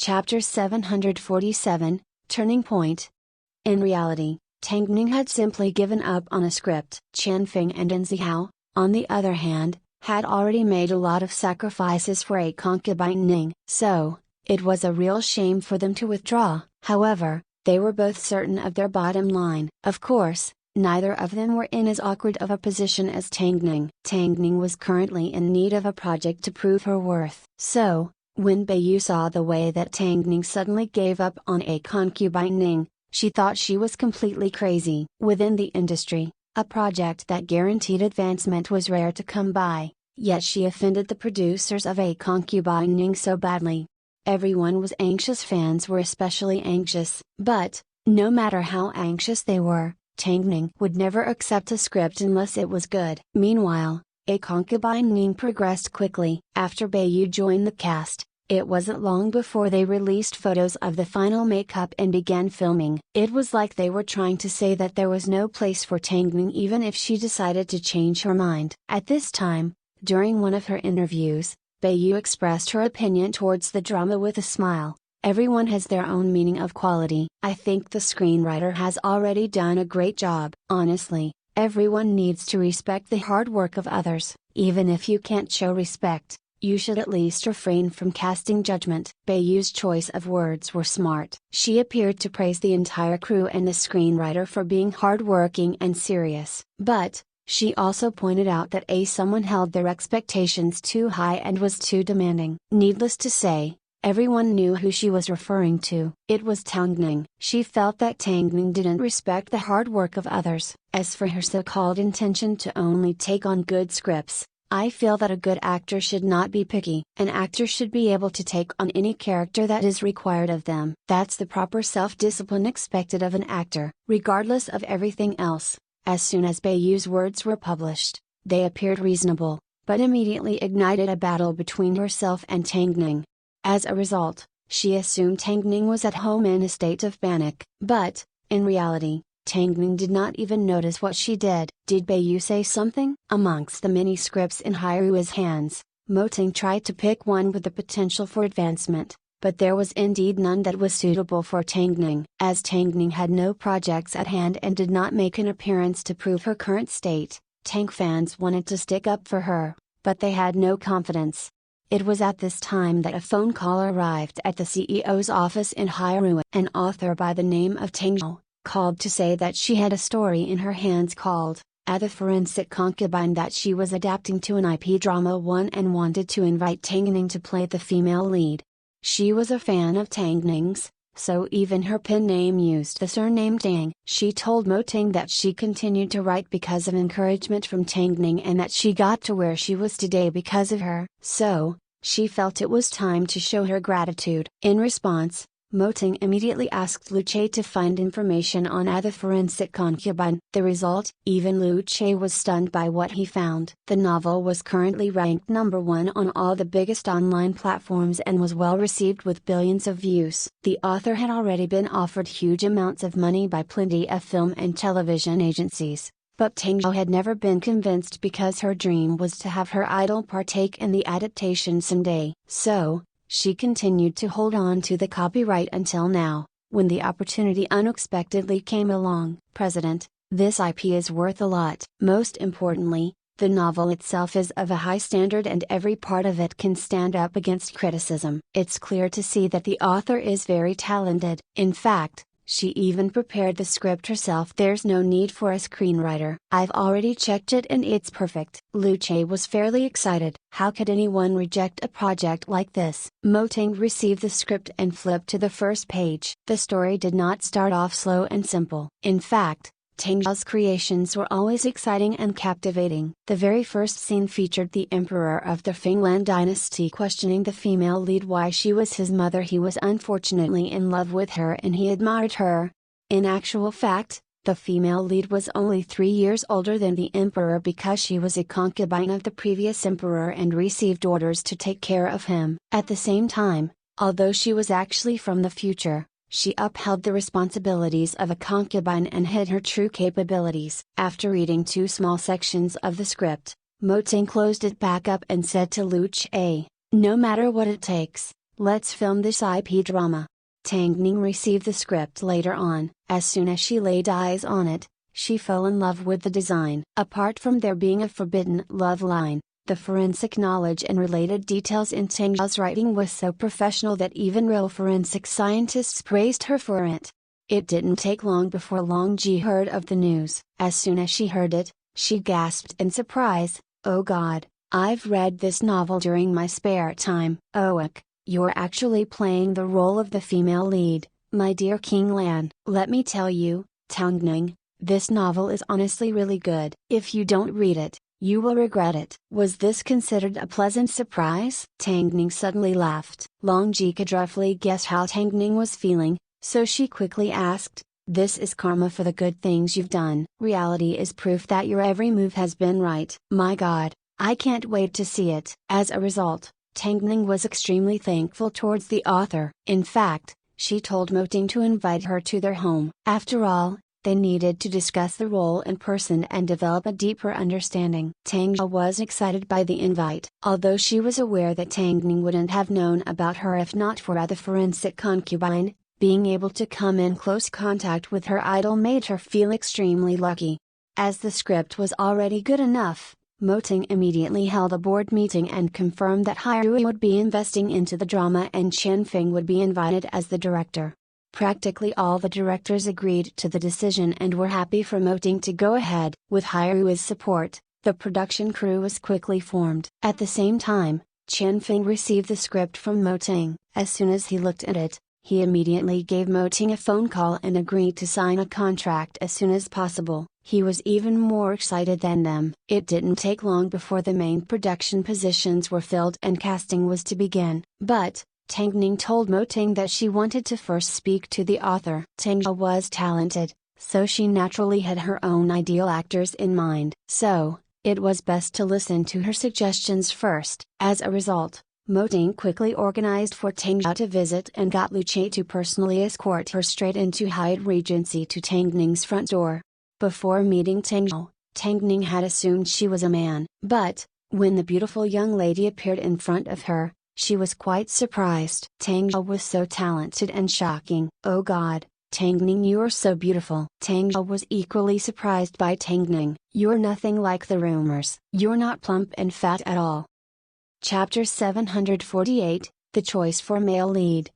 Chapter 747, Turning Point. In reality, Tang Ning had simply given up on a script. Chen Feng and An Zihao, on the other hand, had already made a lot of sacrifices for a concubine Ning, so, it was a real shame for them to withdraw. However, they were both certain of their bottom line. Of course, neither of them were in as awkward of a position as Tang Ning. Tang Ning was currently in need of a project to prove her worth. So, when Beiyu saw the way that Tang Ning suddenly gave up on a concubine Ning, she thought she was completely crazy. Within the industry, a project that guaranteed advancement was rare to come by, yet she offended the producers of a concubine Ning so badly. Everyone was anxious, fans were especially anxious. But, no matter how anxious they were, Tang Ning would never accept a script unless it was good. Meanwhile, a concubine Ning progressed quickly. After Beiyu joined the cast, it wasn't long before they released photos of the final makeup and began filming. It was like they were trying to say that there was no place for Tang Ning even if she decided to change her mind. At this time, during one of her interviews, Beiyu expressed her opinion towards the drama with a smile. Everyone has their own meaning of quality. I think the screenwriter has already done a great job. Honestly, everyone needs to respect the hard work of others. Even if you can't show respect, you should at least refrain from casting judgment. Beiyu's choice of words were smart. She appeared to praise the entire crew and the screenwriter for being hardworking and serious. But, she also pointed out that someone held their expectations too high and was too demanding. Needless to say, everyone knew who she was referring to. It was Tang Ning. She felt that Tang Ning didn't respect the hard work of others. As for her so-called intention to only take on good scripts, I feel that a good actor should not be picky. An actor should be able to take on any character that is required of them. That's the proper self-discipline expected of an actor. Regardless of everything else, as soon as Beiyu's words were published, they appeared reasonable, but immediately ignited a battle between herself and Tang Ning. As a result, she assumed Tang Ning was at home in a state of panic. But, in reality, Tang Ning did not even notice what she did. Did Beiyu say something? Amongst the many scripts in Hairua's hands, Mo Ting tried to pick one with the potential for advancement, but there was indeed none that was suitable for Tang Ning. As Tang Ning had no projects at hand and did not make an appearance to prove her current state, Tang fans wanted to stick up for her, but they had no confidence. It was at this time that a phone call arrived at the CEO's office in Hairua. An author by the name of Tang Zhao called to say that she had a story in her hands called The Forensic Concubine that she was adapting to an IP drama one and wanted to invite Tang Ning to play the female lead. She was a fan of Tang Ning's, so even her pen name used the surname Tang. She told Mo Ting that she continued to write because of encouragement from Tang Ning and that she got to where she was today because of her. So, she felt it was time to show her gratitude. In response, Mo Ting immediately asked Lu Che to find information on The Forensic Concubine. The result? Even Lu Che was stunned by what he found. The novel was currently ranked #1 on all the biggest online platforms and was well received with billions of views. The author had already been offered huge amounts of money by plenty of film and television agencies, but Tang Zhao had never been convinced because her dream was to have her idol partake in the adaptation someday. So, she continued to hold on to the copyright until now, when the opportunity unexpectedly came along. President, this IP is worth a lot. Most importantly, the novel itself is of a high standard and every part of it can stand up against criticism. It's clear to see that the author is very talented. In fact, she even prepared the script herself. There's no need for a screenwriter. I've already checked it and it's perfect. Lu Che was fairly excited. How could anyone reject a project like this? Mo Ting received the script and flipped to the first page. The story did not start off slow and simple. In fact, Tang Zhao's creations were always exciting and captivating. The very first scene featured the emperor of the Fenglan dynasty questioning the female lead why she was his mother. He was unfortunately in love with her and he admired her. In actual fact, the female lead was only 3 years older than the emperor because she was a concubine of the previous emperor and received orders to take care of him. At the same time, although she was actually from the future, she upheld the responsibilities of a concubine and hid her true capabilities. After reading 2 small sections of the script, Mo Ting closed it back up and said to Lu Che, "No matter what it takes, let's film this IP drama. Tang Ning received the script later on. As soon as she laid eyes on it, she fell in love with the design. Apart from there being a forbidden love line, the forensic knowledge and related details in Tang Zhao's writing was so professional that even real forensic scientists praised her for it. It didn't take long before Long Ji heard of the news. As soon as she heard it, she gasped in surprise, "Oh God, I've read this novel during my spare time." "Oak, you're actually playing the role of the female lead, my dear King Lan." "Let me tell you, Tang Ning, this novel is honestly really good. If you don't read it, you will regret it." Was this considered a pleasant surprise? Tang Ning suddenly laughed. Long Ji could roughly guess how Tang Ning was feeling, so she quickly asked, "This is karma for the good things you've done." "Reality is proof that your every move has been right." "My God, I can't wait to see it." As a result, Tang Ning was extremely thankful towards the author. In fact, she told Mo Ting to invite her to their home. After all, they needed to discuss the role in person and develop a deeper understanding. Tang Zhao was excited by the invite. Although she was aware that Tang Ning wouldn't have known about her if not for the forensic concubine, being able to come in close contact with her idol made her feel extremely lucky. As the script was already good enough, Mo Ting immediately held a board meeting and confirmed that Hairui would be investing into the drama and Chen Feng would be invited as the director. Practically all the directors agreed to the decision and were happy for Mo Ting to go ahead. With Hairui's support, the production crew was quickly formed. At the same time, Chen Feng received the script from Mo Ting. As soon as he looked at it, he immediately gave Mo Ting a phone call and agreed to sign a contract as soon as possible. He was even more excited than them. It didn't take long before the main production positions were filled and casting was to begin. But, Tang Ning told Mo Ting that she wanted to first speak to the author. Tang Zhao was talented, so she naturally had her own ideal actors in mind. So, it was best to listen to her suggestions first. As a result, Mo Ting quickly organized for Tang Zhao to visit and got Lu Qi to personally escort her straight into Hyatt Regency to Tang Ning's front door. Before meeting Tang Zhao, Tang Ning had assumed she was a man. But, when the beautiful young lady appeared in front of her, she was quite surprised. Tang Zhao was so talented and shocking. "Oh God, Tang Ning, you're so beautiful." Tang Zhao was equally surprised by Tang Ning. "You're nothing like the rumors. You're not plump and fat at all." Chapter 748, The Choice for Male Lead.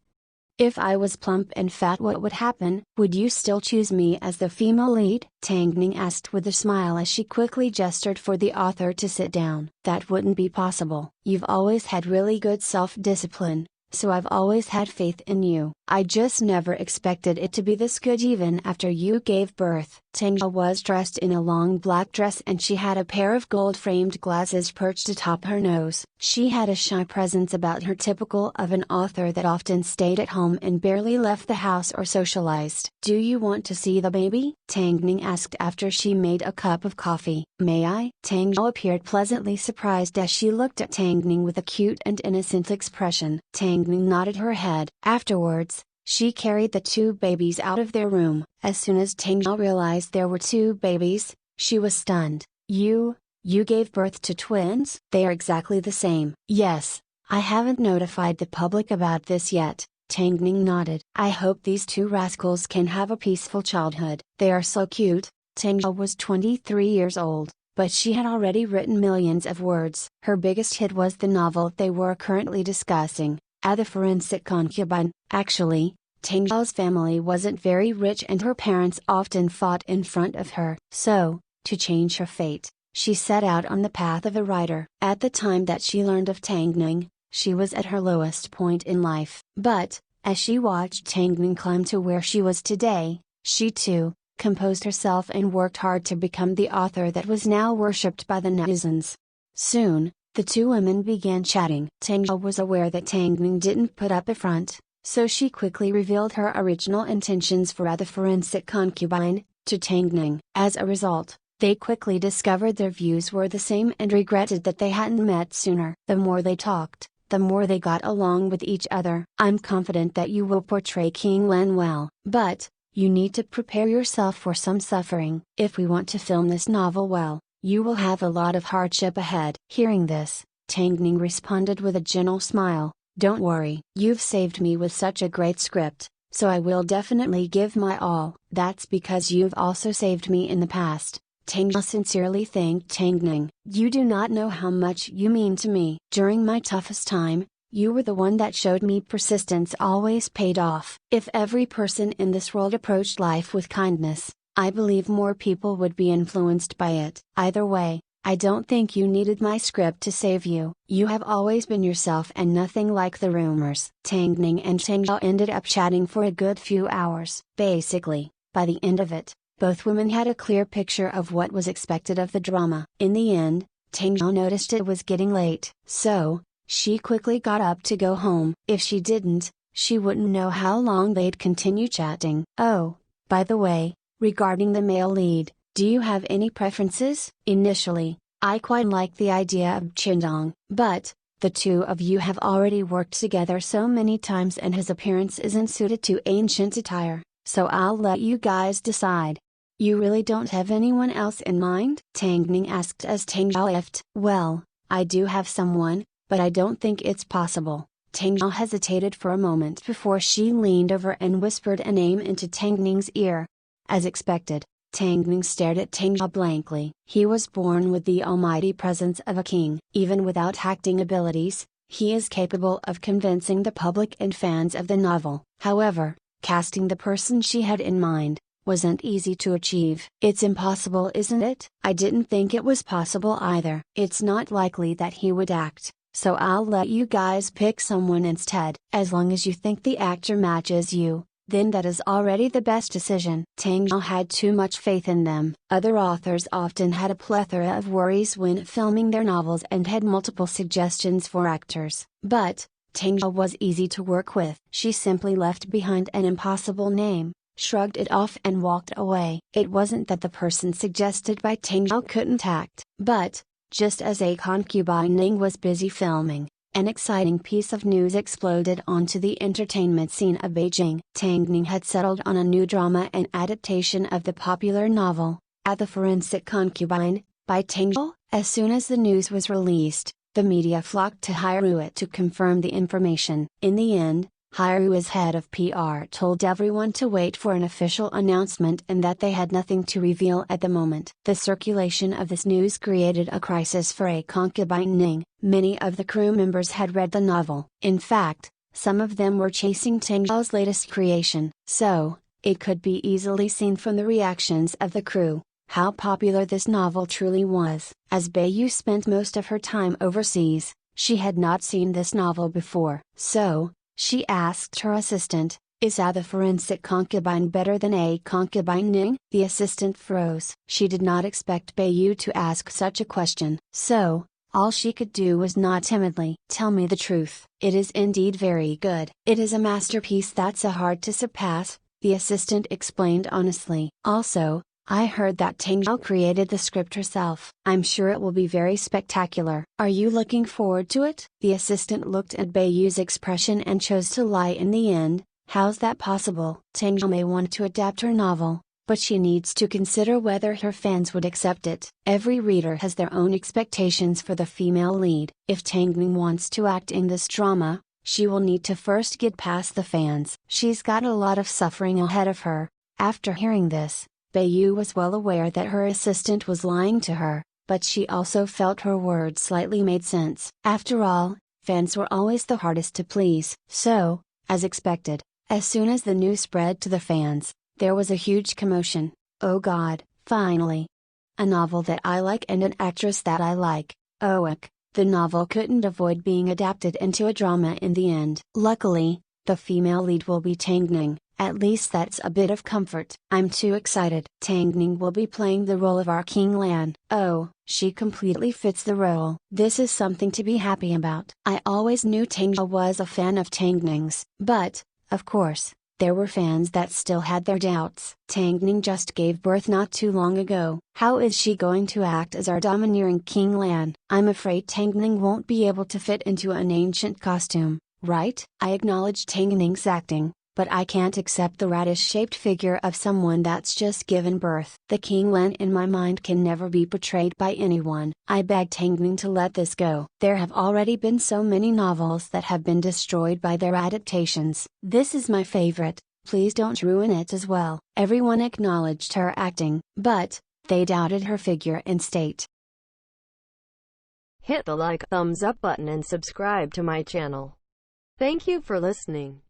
"If I was plump and fat, what would happen? Would you still choose me as the female lead?" Tang Ning asked with a smile as she quickly gestured for the author to sit down. "That wouldn't be possible. You've always had really good self-discipline, so I've always had faith in you. I just never expected it to be this good even after you gave birth." Tang Zhao was dressed in a long black dress and she had a pair of gold-framed glasses perched atop her nose. She had a shy presence about her typical of an author that often stayed at home and barely left the house or socialized. "Do you want to see the baby?" Tang Ning asked after she made a cup of coffee. "May I?" Tang Zhao appeared pleasantly surprised as she looked at Tang Ning with a cute and innocent expression. Tang Ning nodded her head. Afterwards, she carried the two babies out of their room. As soon as Tang Zhao realized there were two babies, she was stunned. You gave birth to twins?" "They are exactly the same." "Yes, I haven't notified the public about this yet." Tang Ning nodded. "I hope these two rascals can have a peaceful childhood." "They are so cute." Tang Zhao was 23 years old, but she had already written millions of words. Her biggest hit was the novel they were currently discussing, The Forensic Concubine. Actually, Tang Zhao's family wasn't very rich and her parents often fought in front of her. So, to change her fate, she set out on the path of a writer. At the time that she learned of Tang Ning, she was at her lowest point in life. But, as she watched Tang Ning climb to where she was today, she too, composed herself and worked hard to become the author that was now worshipped by the netizens. Soon, the two women began chatting. Tang Zhao was aware that Tang Ning didn't put up a front, so she quickly revealed her original intentions for The Forensic Concubine to Tang Ning. As a result, they quickly discovered their views were the same and regretted that they hadn't met sooner. The more they talked, the more they got along with each other. "I'm confident that you will portray King Lan well, but you need to prepare yourself for some suffering. If we want to film this novel well, you will have a lot of hardship ahead." Hearing this, Tang Ning responded with a gentle smile. Don't worry. You've saved me with such a great script, so I will definitely give my all. That's because you've also saved me in the past. Tang Zhao sincerely thanked Tang Ning. You do not know how much you mean to me. During my toughest time, you were the one that showed me persistence always paid off. If every person in this world approached life with kindness, I believe more people would be influenced by it. Either way, I don't think you needed my script to save you. You have always been yourself and nothing like the rumors. Tang Ning and Tang Zhao ended up chatting for a good few hours. Basically, by the end of it, both women had a clear picture of what was expected of the drama. In the end, Tang Zhao noticed it was getting late, so she quickly got up to go home. If she didn't, she wouldn't know how long they'd continue chatting. Oh, by the way, regarding the male lead, do you have any preferences? Initially, I quite like the idea of Qindong, but the two of you have already worked together so many times and his appearance isn't suited to ancient attire, so I'll let you guys decide. You really don't have anyone else in mind? Tang Ning asked as Tang Zhao left. Well, I do have someone, but I don't think it's possible. Tang Zhao hesitated for a moment before she leaned over and whispered a name into Tang Ning's ear. As expected, Tang Ning stared at Tang Zhao blankly. He was born with the almighty presence of a king. Even without acting abilities, he is capable of convincing the public and fans of the novel. However, casting the person she had in mind wasn't easy to achieve. It's impossible, isn't it? I didn't think it was possible either. It's not likely that he would act, so I'll let you guys pick someone instead. As long as you think the actor matches you, then that is already the best decision. Tang Zhao had too much faith in them. Other authors often had a plethora of worries when filming their novels and had multiple suggestions for actors. But Tang Zhao was easy to work with. She simply left behind an impossible name, shrugged it off and walked away. It wasn't that the person suggested by Tang Zhao couldn't act, but just as a concubine Ning was busy filming, an exciting piece of news exploded onto the entertainment scene of Beijing. Tang Ning had settled on a new drama and adaptation of the popular novel, At the Forensic Concubine, by Tang Zhao. As soon as the news was released, the media flocked to Hairuit to confirm the information. In the end, Hairu's head of PR told everyone to wait for an official announcement and that they had nothing to reveal at the moment. The circulation of this news created a crisis for a concubine Ning. Many of the crew members had read the novel. In fact, some of them were chasing Tang Zhao's latest creation. So, it could be easily seen from the reactions of the crew how popular this novel truly was. As Beiyu spent most of her time overseas, she had not seen this novel before. So, she asked her assistant, "Is At the Forensic Concubine better than A Concubine Ning?" The assistant froze. She did not expect Beiyu to ask such a question. So, all she could do was nod timidly. "Tell me the truth. It is indeed very good. It is a masterpiece that's hard to surpass," the assistant explained honestly. "Also, I heard that Tang Zhao created the script herself. I'm sure it will be very spectacular. Are you looking forward to it?" The assistant looked at Beiyu's expression and chose to lie in the end. "How's that possible?" Tang Zhao may want to adapt her novel, but she needs to consider whether her fans would accept it. Every reader has their own expectations for the female lead. If Tang Ning wants to act in this drama, she will need to first get past the fans. She's got a lot of suffering ahead of her. After hearing this, Beiyu was well aware that her assistant was lying to her, but she also felt her words slightly made sense. After all, fans were always the hardest to please. So, as expected, as soon as the news spread to the fans, there was a huge commotion. "Oh God, finally! A novel that I like and an actress that I like." Oak, the novel couldn't avoid being adapted into a drama in the end. Luckily, the female lead will be Tang Ning. At least that's a bit of comfort. I'm too excited. Tang Ning will be playing the role of our King Lan. Oh, she completely fits the role. This is something to be happy about. I always knew Tang Zhao was a fan of Tang Ning's. But, of course, there were fans that still had their doubts. Tang Ning just gave birth not too long ago. How is she going to act as our domineering King Lan? I'm afraid Tang Ning won't be able to fit into an ancient costume, right? I acknowledge Tang Ning's acting, but I can't accept the radish-shaped figure of someone that's just given birth. The King Len in my mind can never be portrayed by anyone. I beg Tangning to let this go. There have already been so many novels that have been destroyed by their adaptations. This is my favorite, please don't ruin it as well. Everyone acknowledged her acting, but they doubted her figure and state. Hit the like, thumbs up button and subscribe to my channel. Thank you for listening.